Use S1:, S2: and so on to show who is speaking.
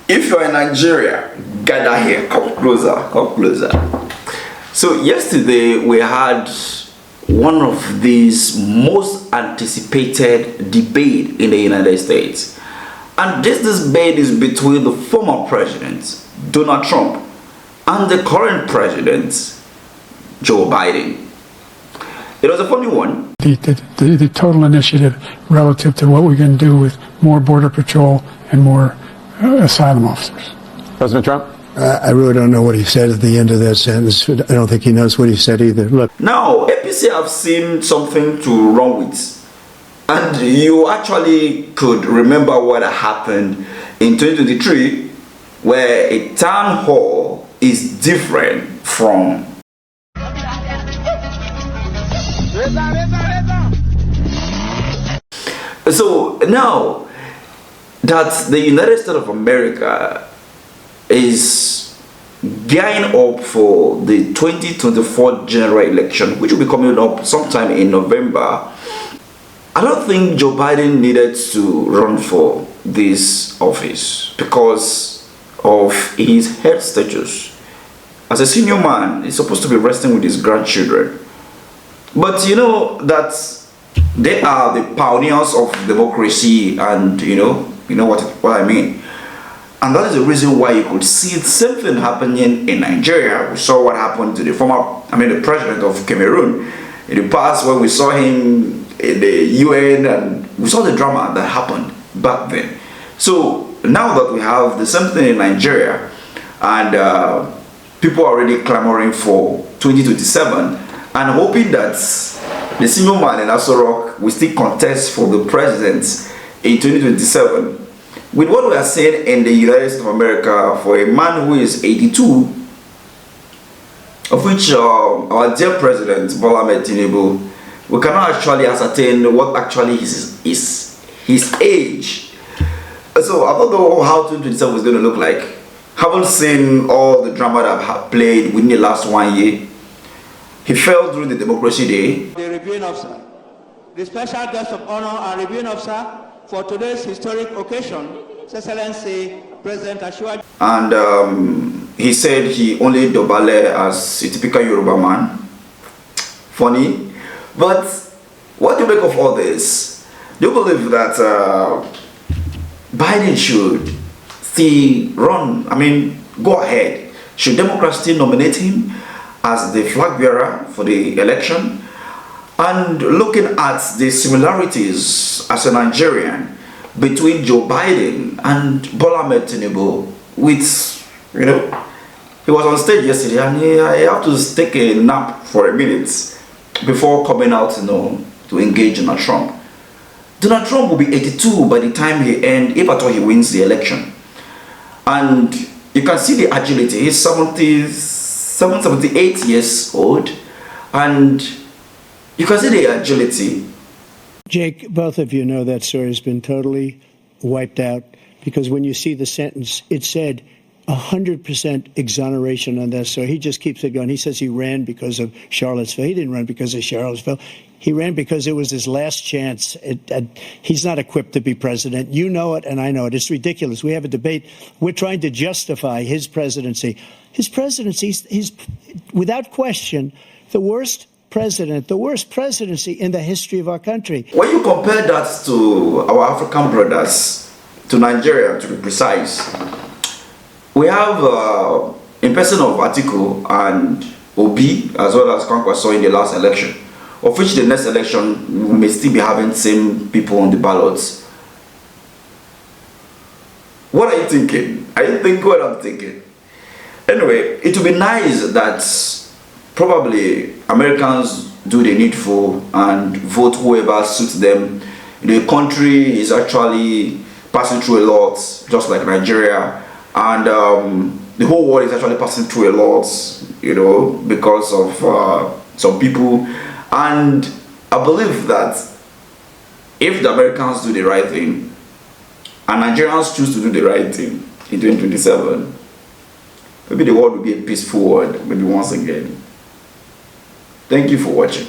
S1: If you're in Nigeria, gather here. Come closer. Come closer. So yesterday we had one of these most anticipated debate in the United States. And this debate is between the former president, Donald Trump, and the current president, Joe Biden. It was a funny one.
S2: The total initiative relative to what we can do with more border patrol and more asylum officers.
S3: President Trump?
S4: I really don't know what he said at the end of that sentence. I don't think he knows what he said either. Look.
S1: Now, APC have seen something to run with. And you actually could remember what happened in 2023, where a town hall is different from. So now that the United States of America is gearing up for the 2024 general election, which will be coming up sometime in November, I don't think Joe Biden needed to run for this office because of his health status. As a senior man, he's supposed to be resting with his grandchildren. But you know that they are the pioneers of democracy, and you know what I mean. And that is the reason why you could see the same thing happening in Nigeria. We saw what happened to the president of Cameroon in the past, when we saw him in the UN, and we saw the drama that happened back then. So now that we have the same thing in Nigeria, and people are already clamoring for 2027 and hoping that the senior man in Aso Rock will still contest for the president in 2027. With what we are seeing in the United States of America, for a man who is 82, of which our dear president Bola Ahmed Tinubu, we cannot actually ascertain what actually is his age. So I don't know how 2027 is going to look like. Haven't seen all the drama that have played within the last 1 year. He fell during the Democracy Day.
S5: The reviewing officer, the special guest of honor and reviewing officer for today's historic occasion, His Excellency President Asiwaju.
S1: And he said he only dobale as a typical Yoruba man. Funny. But what do you make of all this? Do you believe that Biden should still run? Go ahead. Should Democrats still nominate him as the flag bearer for the election? And looking at the similarities as a Nigerian between Joe Biden and Bola Ahmed Tinubu, he was on stage yesterday and he had to take a nap for a minute before coming out, to engage Donald Trump. Donald Trump will be 82 by the time he ends, if at all he wins the election. And you can see the agility. He's 78 years old, and you can see the agility.
S4: Jake, both of you know that story has been totally wiped out, because when you see the sentence, it said 100% exoneration on that. So he just keeps it going. He says he ran because of Charlottesville. He didn't run because of Charlottesville. He ran because it was his last chance. He's not equipped to be president. You know it, and I know it. It's ridiculous. We have a debate. We're trying to justify his presidency. His presidency, he's without question the worst president, the worst presidency in the history of our country.
S1: When you compare that to our African brothers, to Nigeria to be precise, we have in person of Atiku and Obi, as well as Kwankwaso in the last election, of which the next election we may still be having same people on the ballots. What are you thinking? Are you thinking what I'm thinking? Anyway, it would be nice that probably Americans do the needful and vote whoever suits them. The country is actually passing through a lot, just like Nigeria, and the whole world is actually passing through a lot, because of some people. And I believe that if the Americans do the right thing and Nigerians choose to do the right thing in 2027, maybe the world will be a peaceful world, maybe once again. Thank you for watching.